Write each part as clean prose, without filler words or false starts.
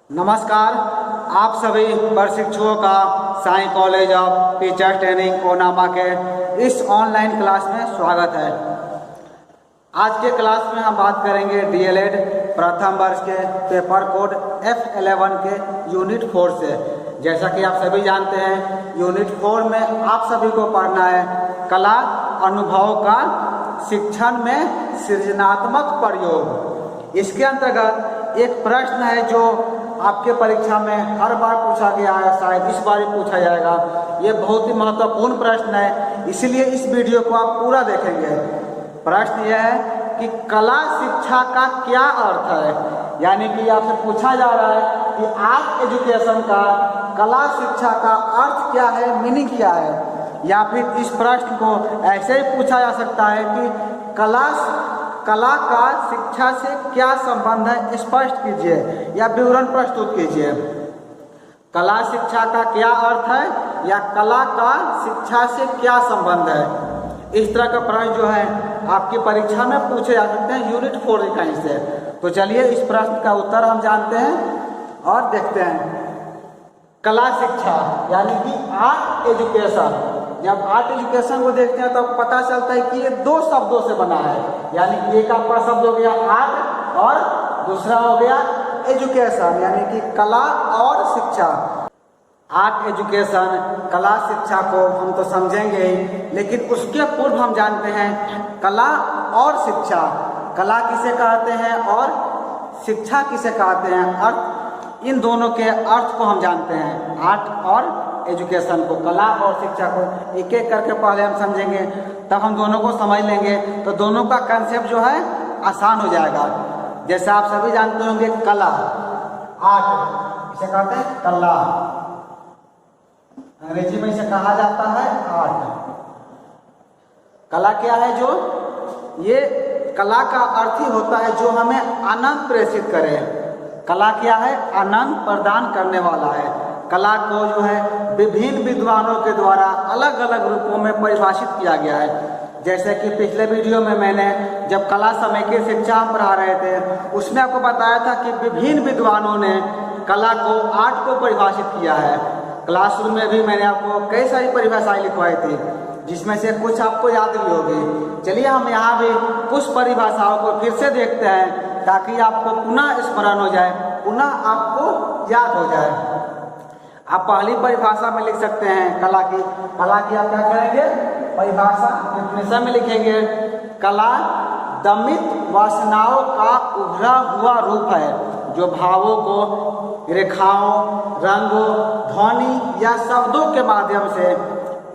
नमस्कार, आप सभी प्रशिक्षुओं का Sai college of teacher training Onama के इस ऑनलाइन क्लास में स्वागत है। आज के क्लास में हम बात करेंगे डीएलएड प्रथम वर्ष के पेपर कोड F11 के यूनिट 4 से। जैसा कि आप सभी जानते हैं, यूनिट 4 में आप सभी को पढ़ना है कला अनुभव का शिक्षण में सृजनात्मक प्रयोग। इसके अंतर्गत एक प्रश्न है जो आपके परीक्षा में हर बार पूछा गया है, शायद इस बार ही पूछा जाएगा। ये बहुत ही महत्वपूर्ण प्रश्न है, इसलिए इस वीडियो को आप पूरा देखेंगे। प्रश्न यह है कि कला शिक्षा का क्या अर्थ है। यानी कि आपसे पूछा जा रहा है कि आर्ट एजुकेशन का कला शिक्षा का अर्थ क्या है, मीनिंग क्या है। या फिर इस प्रश्न को ऐसे ही पूछा जा सकता है कि कला का शिक्षा से क्या संबंध है, स्पष्ट कीजिए या विवरण प्रस्तुत कीजिए। कला शिक्षा का क्या अर्थ है या कला का शिक्षा से क्या संबंध है। इस तरह का प्रश्न जो है आपकी परीक्षा में पूछे जा सकते हैं यूनिट 4 इकाई से। तो चलिए इस प्रश्न का उत्तर हम जानते हैं और देखते हैं। कला शिक्षा यानी कि आर्ट एजुकेशन। जब आर्ट एजुकेशन को देखते हैं तो पता चलता है कि ये दो शब्दों से बना है। यानी कि एक आपका शब्द हो गया आर्ट और दूसरा हो गया एजुकेशन, यानी कि कला और शिक्षा। आर्ट एजुकेशन कला शिक्षा को हम तो समझेंगे ही, लेकिन उसके पूर्व हम जानते हैं कला और शिक्षा। कला किसे कहते हैं और शिक्षा किसे कहते हैं, अर्थ इन दोनों के अर्थ को हम जानते हैं। आर्ट और एजुकेशन को, कला और शिक्षा को एक एक करके पहले हम समझेंगे, तब हम दोनों को समझ लेंगे तो दोनों का कंसेप्ट जो है आसान हो जाएगा। जैसे आप सभी जानते होंगे कला, आर्ट इसे कहते हैं कला, अंग्रेजी में इसे कहा जाता है आर्ट। कला क्या है, जो ये कला का अर्थ ही होता है जो हमें आनंद प्रेषित करे। कला क्या है, आनंद प्रदान करने वाला है। कला को जो है विभिन्न विद्वानों के द्वारा अलग अलग रूपों में परिभाषित किया गया है। जैसे कि पिछले वीडियो में मैंने जब कला समय की शिक्षा हम पढ़ा रहे थे, उसमें आपको बताया था कि विभिन्न विद्वानों ने कला को, आर्ट को परिभाषित किया है। क्लासरूम में भी मैंने आपको कई सारी परिभाषाएं लिखवाई थी, जिसमें से कुछ आपको याद भी होगी। चलिए हम यहाँ भी कुछ परिभाषाओं को फिर से देखते हैं ताकि आपको पुनः स्मरण हो जाए, पुनः आपको याद हो जाए। आप पहली परिभाषा में लिख सकते हैं कला की आप क्या करेंगे, परिभाषा डेफिनेशन में लिखेंगे। कला दमित वासनाओं का उभरा हुआ रूप है जो भावों को रेखाओं, रंगों, ध्वनि या शब्दों के माध्यम से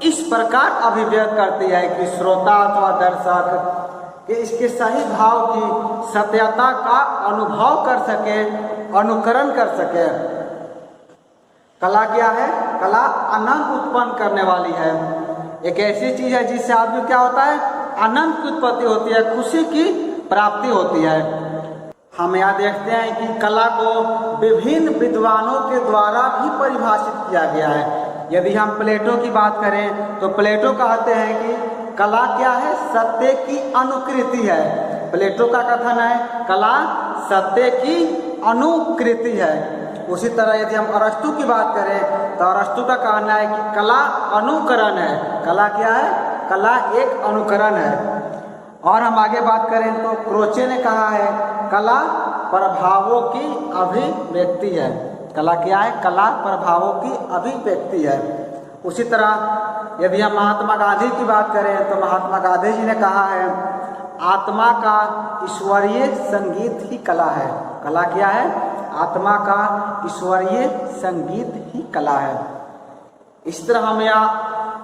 इस प्रकार अभिव्यक्त करती है कि श्रोता अथवा दर्शक कि इसके सही भाव की सत्यता का अनुभव कर सके, अनुकरण कर सके। कला क्या है, कला आनंद उत्पन्न करने वाली है। एक ऐसी चीज है जिससे आदमी क्या होता है, आनंद की उत्पत्ति होती है, खुशी की प्राप्ति होती है। हम यहाँ देखते हैं कि कला को विभिन्न विद्वानों के द्वारा भी परिभाषित किया गया है। यदि हम प्लेटो की बात करें तो प्लेटो कहते हैं कि कला क्या है, सत्य की अनुकृति है। प्लेटो का कथन है कला सत्य की अनुकृति है। उसी तरह यदि हम अरस्तु की बात करें तो अरस्तु का कहना है कि कला अनुकरण है। कला क्या है, कला एक अनुकरण है। और हम आगे बात करें तो क्रोचे ने कहा है कला प्रभावों की अभिव्यक्ति है। कला क्या है, कला प्रभावों की अभिव्यक्ति है। उसी तरह यदि हम महात्मा गांधी की बात करें तो महात्मा गांधी जी ने कहा है आत्मा का ईश्वरीय संगीत ही कला है। कला क्या है, आत्मा का ईश्वरीय संगीत ही कला है। इस तरह हमें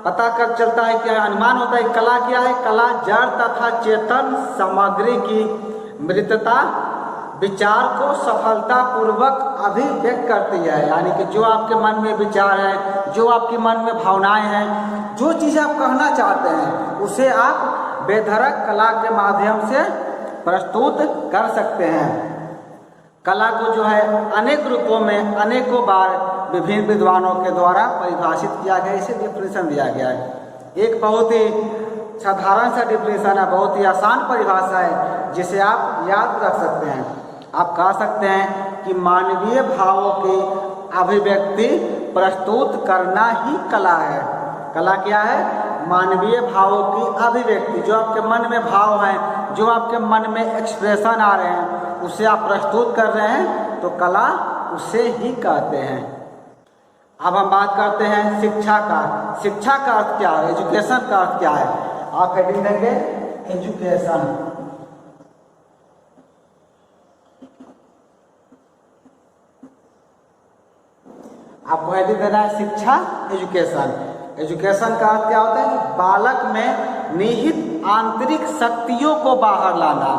पता कर चलता है कि अनुमान होता है कला क्या है, कला जड़ तथा चेतन सामग्री की मृतता विचार को सफलता पूर्वक अभिव्यक्त करती है। यानी कि जो आपके मन में विचार है, जो आपके मन में भावनाएं हैं, जो चीज़ आप कहना चाहते हैं, उसे आप बेधड़क कला के माध्यम से प्रस्तुत कर सकते हैं। कला को जो है अनेक रूपों में अनेकों बार विभिन्न विद्वानों के द्वारा परिभाषित किया गया, इसे डिफिनेशन दिया गया है। एक बहुत ही साधारण सा डिफिनेशन है, बहुत ही आसान परिभाषा है जिसे आप याद रख सकते हैं। आप कह सकते हैं कि मानवीय भावों की अभिव्यक्ति प्रस्तुत करना ही कला है। कला क्या है? मानवीय भावों की अभिव्यक्ति, जो आपके मन में भाव हैं, जो आपके मन में एक्सप्रेशन आ रहे हैं, उसे आप प्रस्तुत कर रहे हैं तो कला उसे ही कहते हैं। अब हम बात करते हैं शिक्षा का। शिक्षा का अर्थ क्या है? एजुकेशन का अर्थ क्या है? आप हेडिंग देंगे एजुकेशन। आपको हेडिंग देना है शिक्षा, एजुकेशन। एजुकेशन का अर्थ क्या होता है कि बालक में निहित आंतरिक शक्तियों को बाहर लाना।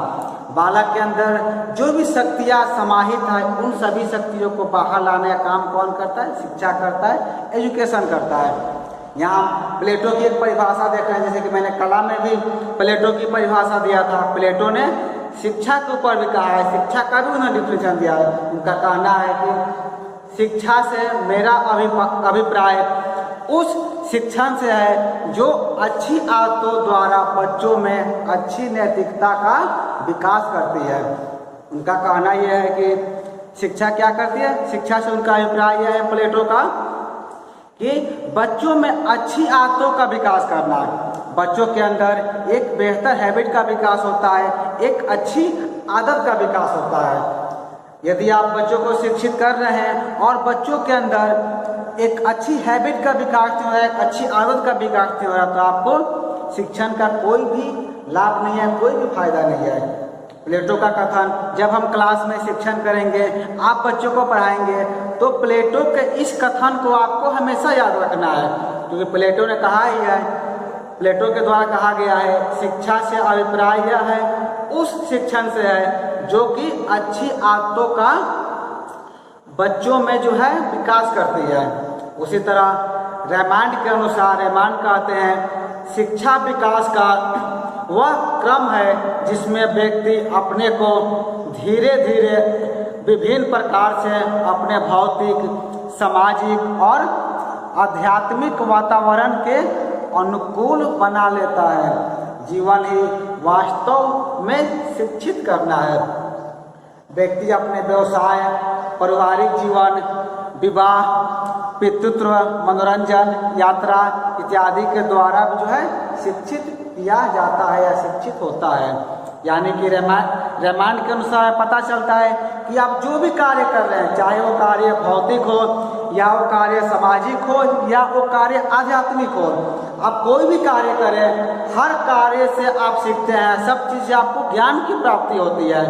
बालक के अंदर जो भी शक्तियाँ समाहित है, उन सभी शक्तियों को बाहर लाने का काम कौन करता है? शिक्षा करता है, एजुकेशन करता है। यहाँ प्लेटो की एक परिभाषा देख रहे हैं, जैसे कि मैंने कला में भी प्लेटो की परिभाषा दिया था। प्लेटो ने शिक्षा के ऊपर भी कहा है, शिक्षा का भी उन्होंने डिफिनेशन दिया है। उनका कहना है कि शिक्षा से मेरा अभिप्राय उस शिक्षण से है जो अच्छी आदतों द्वारा बच्चों में अच्छी नैतिकता का विकास करती है। उनका कहना यह है कि शिक्षा क्या करती है? शिक्षा से उनका अभिप्राय यह है प्लेटो का कि बच्चों में अच्छी आदतों का विकास करना। बच्चों के अंदर एक बेहतर हैबिट का विकास होता है, एक अच्छी आदत का विकास होता है। यदि आप बच्चों को शिक्षित कर रहे हैं और बच्चों के अंदर एक अच्छी हैबिट का विकास नहीं हो रहा है, एक अच्छी आदत का विकास नहीं हो रहा, तो आपको शिक्षण का कोई भी लाभ नहीं है, कोई भी फायदा नहीं है। प्लेटो का कथन, जब हम क्लास में शिक्षण करेंगे, आप बच्चों को पढ़ाएंगे, तो प्लेटो के इस कथन को आपको हमेशा याद रखना है, क्योंकि प्लेटो ने कहा ही है, प्लेटो के द्वारा कहा गया है, शिक्षा से अभिप्राय यह है उस शिक्षण से है जो कि अच्छी आदतों का बच्चों में जो है विकास करती है। उसी तरह रैमांड के अनुसार, रैमांड कहते हैं शिक्षा विकास का वह क्रम है जिसमें व्यक्ति अपने को धीरे धीरे विभिन्न प्रकार से अपने भौतिक, सामाजिक और आध्यात्मिक वातावरण के अनुकूल बना लेता है। जीवन ही वास्तव में शिक्षित करना है। व्यक्ति अपने व्यवसाय, पारिवारिक जीवन, विवाह, पितृत्व, मनोरंजन, यात्रा इत्यादि के द्वारा जो है शिक्षित किया जाता है या शिक्षित होता है। यानी कि रैमांड के अनुसार पता चलता है कि आप जो भी कार्य कर रहे हैं, चाहे वो कार्य भौतिक हो या वो कार्य सामाजिक हो या वो कार्य आध्यात्मिक हो, आप कोई भी कार्य करें, हर कार्य से आप सीखते हैं, सब चीज़ से आपको ज्ञान की प्राप्ति होती है।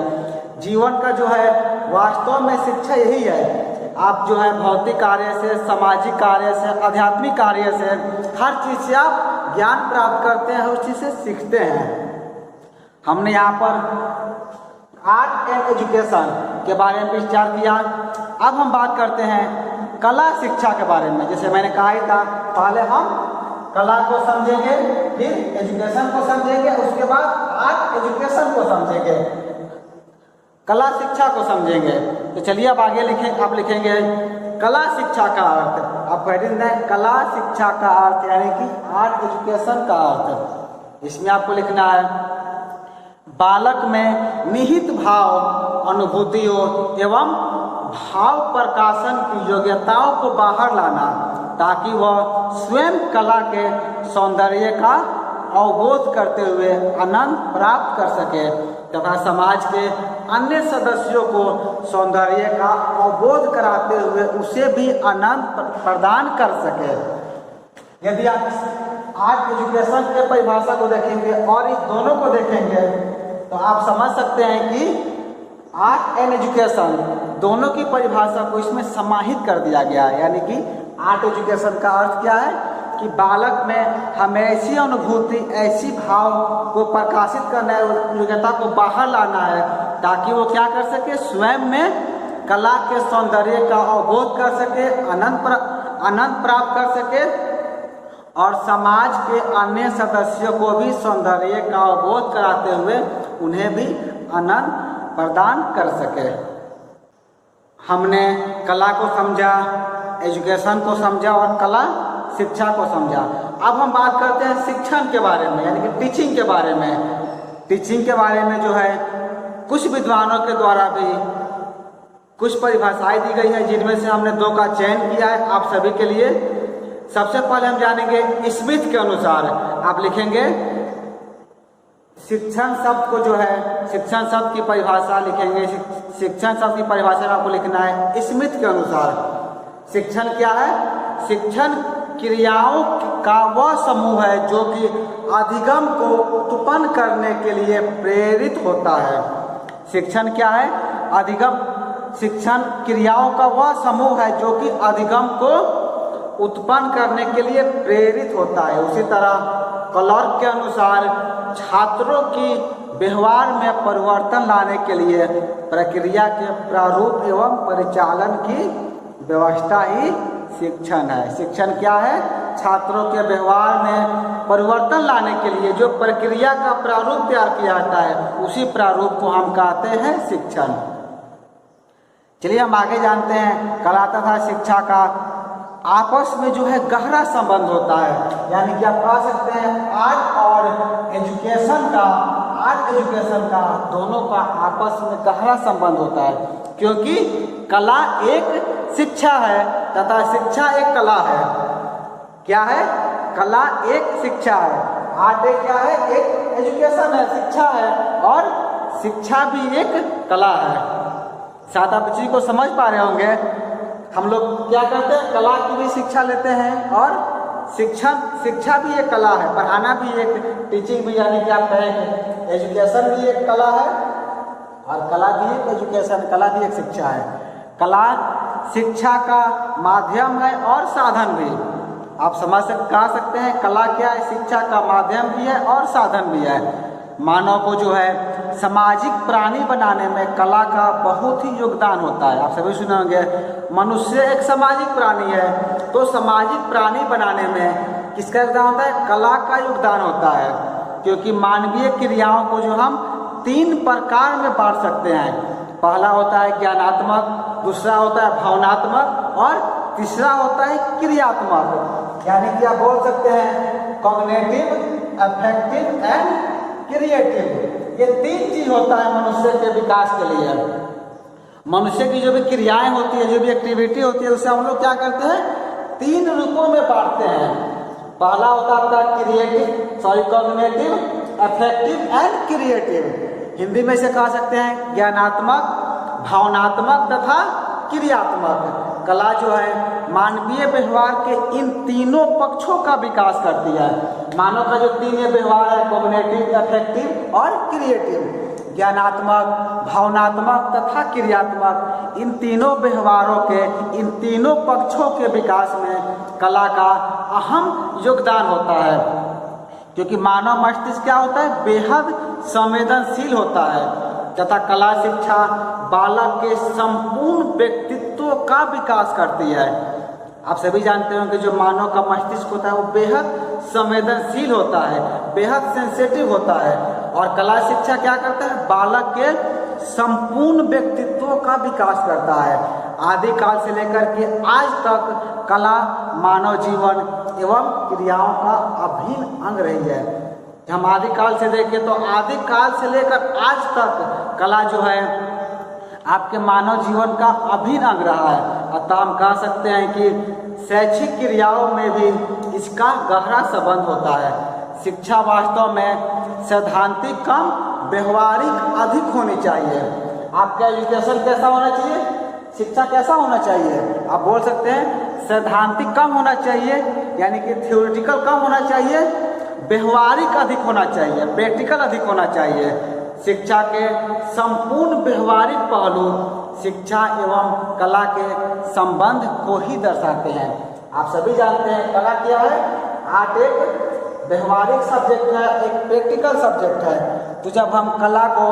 जीवन का जो है वास्तव में शिक्षा यही है। आप जो है भौतिक कार्य से, सामाजिक कार्य से, आध्यात्मिक कार्य से, हर चीज़ से आप ज्ञान प्राप्त करते हैं, उस चीज़ से सीखते हैं। हमने यहाँ पर आर्ट एंड एजुकेशन के बारे में विचार किया। अब हम बात करते हैं कला शिक्षा के बारे में। जैसे मैंने कहा ही था, पहले हम कला को समझेंगे, फिर एजुकेशन को समझेंगे, उसके बाद आर्ट एजुकेशन को समझेंगे, कला शिक्षा को समझेंगे। तो चलिए अब आगे आप लिखेंगे कला शिक्षा का अर्थ। आप हेडिंग दें कला शिक्षा का अर्थ, यानी कि आर्ट एजुकेशन का अर्थ। इसमें आपको लिखना है बालक में निहित भाव, अनुभूतियों एवं भाव प्रकाशन की योग्यताओं को बाहर लाना, ताकि वह स्वयं कला के सौंदर्य का अवबोध करते हुए आनंद प्राप्त कर सके तथा समाज के अन्य सदस्यों को सौंदर्य का अवबोध कराते हुए उसे भी आनंद प्रदान कर सके। यदि आप आर्ट एजुकेशन के परिभाषा को देखेंगे और इस दोनों को देखेंगे तो आप समझ सकते हैं कि आर्ट एंड एजुकेशन दोनों की परिभाषा को इसमें समाहित कर दिया गया है। यानी कि आर्ट एजुकेशन का अर्थ क्या है कि बालक में हमें ऐसी अनुभूति, ऐसी भाव को प्रकाशित करना है, योग्यता को बाहर लाना है, ताकि वो क्या कर सके, स्वयं में कला के सौंदर्य का अवबोध कर सके, आनंद प्राप्त कर सके और समाज के अन्य सदस्यों को भी सौंदर्य का अवबोध कराते हुए उन्हें भी आनंद प्रदान कर सके। हमने कला को समझा, एजुकेशन को समझा और कला शिक्षा को समझा। अब हम बात करते हैं शिक्षण के बारे में, यानी कि टीचिंग के बारे में। टीचिंग के बारे में जो है कुछ विद्वानों के द्वारा भी कुछ परिभाषाएं दी गई हैं जिनमें से हमने 2 का चयन किया है आप सभी के लिए। सबसे पहले हम जानेंगे स्मिथ के अनुसार। आप लिखेंगे शिक्षण शब्द को जो है, शिक्षण शब्द की परिभाषा लिखेंगे। शिक्षण शब्द की परिभाषा में आपको लिखना है स्मिथ के अनुसार शिक्षण क्या है? शिक्षण क्रियाओं का वह समूह है जो कि अधिगम को उत्पन्न करने के लिए प्रेरित होता है। शिक्षण क्या है? अधिगम। शिक्षण क्रियाओं का वह समूह है जो कि अधिगम को उत्पन्न करने के लिए प्रेरित होता है। उसी तरह क्लर्क के अनुसार छात्रों की व्यवहार में परिवर्तन लाने के लिए प्रक्रिया के प्रारूप एवं परिचालन की व्यवस्था ही शिक्षण है। शिक्षण क्या है? छात्रों के व्यवहार में परिवर्तन लाने के लिए जो प्रक्रिया का प्रारूप तैयार किया जाता है उसी प्रारूप को हम कहते हैं शिक्षण। चलिए हम आगे जानते हैं कला तथा शिक्षा का आपस में जो है गहरा संबंध होता है। यानी कि आप कह सकते हैं आर्ट और एजुकेशन का दोनों का आपस में गहरा संबंध होता है, क्योंकि कला एक शिक्षा है तथा शिक्षा एक कला है। क्या है? कला एक शिक्षा है। आर्ट एक क्या है? एक एजुकेशन है, शिक्षा है, और शिक्षा भी एक कला है। शायद आप इसी को समझ पा रहे होंगे। हम लोग क्या करते हैं? कला की भी शिक्षा लेते हैं और शिक्षा भी एक कला है। पढ़ाना भी एक, टीचिंग भी, यानी कि आप कहेंगे एजुकेशन भी एक कला है और कला भी एक एजुकेशन, कला भी एक शिक्षा है। कला शिक्षा का माध्यम है और साधन भी। आप कह सकते हैं कला क्या है? शिक्षा का माध्यम भी है और साधन भी है। मानव को जो है सामाजिक प्राणी बनाने में कला का बहुत ही योगदान होता है। आप सभी सुने होंगे मनुष्य एक सामाजिक प्राणी है, तो सामाजिक प्राणी बनाने में किसका योगदान होता है? कला का योगदान होता है। क्योंकि मानवीय क्रियाओं को जो हम 3 प्रकार में बांट सकते हैं। पहला होता है ज्ञानात्मक, दूसरा होता है भावनात्मक और तीसरा होता है क्रियात्मक। यानी कि आप बोल सकते हैं कॉग्निटिव, अफेक्टिव एंड क्रिएटिव। ये 3 चीज होता है मनुष्य के विकास के लिए। मनुष्य की जो भी क्रियाएं होती है, जो भी एक्टिविटी होती है, उसे हम लोग क्या करते हैं? 3 रूपों में बांटते हैं। पहला होता है cognitive, affective and creative. Hindi में इसे कह सकते हैं ज्ञानात्मक, भावनात्मक तथा क्रियात्मक। कला जो है मानवीय व्यवहार के इन तीनों पक्षों का विकास करती है। मानव का जो 3 व्यवहार है, कॉग्निटिव, अफेक्टिव और क्रिएटिव, ज्ञानात्मक, भावनात्मक तथा क्रियात्मक, इन तीनों व्यवहारों के, इन तीनों पक्षों के विकास में कला का अहम योगदान होता है। क्योंकि मानव मस्तिष्क क्या होता है? बेहद संवेदनशील होता है तथा कला शिक्षा बालक के संपूर्ण व्यक्तित्व का विकास करती है। आप सभी जानते हो कि जो मानव का मस्तिष्क होता है वो बेहद संवेदनशील होता है, बेहद सेंसिटिव होता है। और कला शिक्षा क्या करता है? बालक के संपूर्ण व्यक्तित्व का विकास करता है। आदिकाल से लेकर के आज तक कला मानव जीवन एवं क्रियाओं का अभिन्न अंग रही है। हम आदिकाल से देखें तो आदिकाल से लेकर आज तक कला जो है आपके मानव जीवन का अभिन्न अंग रहा है। अतः हम कह सकते हैं कि शैक्षिक क्रियाओं में भी इसका गहरा संबंध होता है। शिक्षा वास्तव में सैद्धांतिक कम व्यवहारिक अधिक होनी चाहिए। आपका एजुकेशन कैसा होना चाहिए? शिक्षा कैसा होना चाहिए? आप बोल सकते हैं सैद्धांतिक कम होना चाहिए, यानी कि थ्योरेटिकल कम होना चाहिए, व्यवहारिक अधिक होना चाहिए, प्रैक्टिकल अधिक होना चाहिए। शिक्षा के संपूर्ण व्यवहारिक पहलू शिक्षा एवं कला के संबंध को ही दर्शाते हैं। आप सभी जानते हैं कला क्या है? आर्ट एक व्यवहारिक सब्जेक्ट है, एक प्रैक्टिकल सब्जेक्ट है। तो जब हम कला को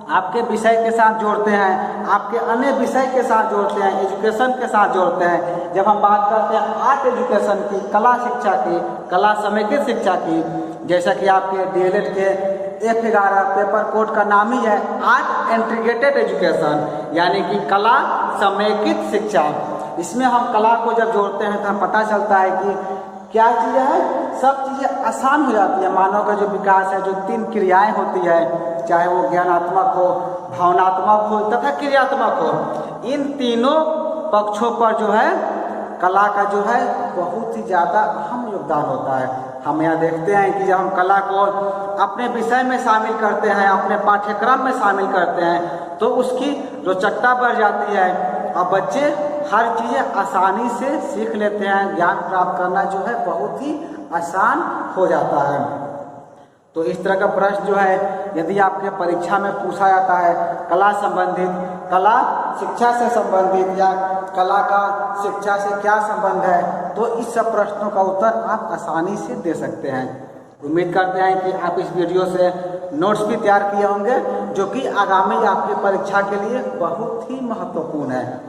आपके विषय के साथ जोड़ते हैं, आपके अन्य विषय के साथ जोड़ते हैं, एजुकेशन के साथ जोड़ते हैं, जब हम बात करते हैं आर्ट एजुकेशन की, कला शिक्षा की, कला समेकित शिक्षा की, जैसा कि आपके डीएलएड के F11 पेपर कोड का नाम ही है आर्ट इंटीग्रेटेड एजुकेशन, यानी कि कला समेकित शिक्षा। इसमें हम कला को जब जोड़ते हैं तो हमें पता चलता है कि क्या चीज़ें हैं, सब चीज़ें आसान हो जाती है। मानव का जो विकास है, जो 3 क्रियाएं होती है, चाहे वो ज्ञानात्मक हो, भावनात्मक हो तथा क्रियात्मक हो, इन तीनों पक्षों पर जो है कला का जो है बहुत ही ज़्यादा अहम योगदान होता है। हम यहाँ देखते हैं कि जब हम कला को अपने विषय में शामिल करते हैं, अपने पाठ्यक्रम में शामिल करते हैं, तो उसकी रोचकता बढ़ जाती है और बच्चे हर चीज़ें आसानी से सीख लेते हैं। ज्ञान प्राप्त करना जो है बहुत ही आसान हो जाता है। तो इस तरह का प्रश्न जो है यदि आपके परीक्षा में पूछा जाता है कला संबंधित, कला शिक्षा से संबंधित या कला का शिक्षा से क्या संबंध है, तो इस सब प्रश्नों का उत्तर आप आसानी से दे सकते हैं। उम्मीद करते हैं कि आप इस वीडियो से नोट्स भी तैयार किए होंगे जो कि आगामी आपकी परीक्षा के लिए बहुत ही महत्वपूर्ण है।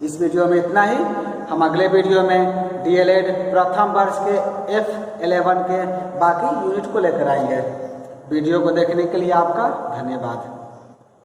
इस वीडियो में इतना ही। हम अगले वीडियो में डीएलएड प्रथम वर्ष के F11 के बाकी यूनिट को लेकर आएंगे। वीडियो को देखने के लिए आपका धन्यवाद।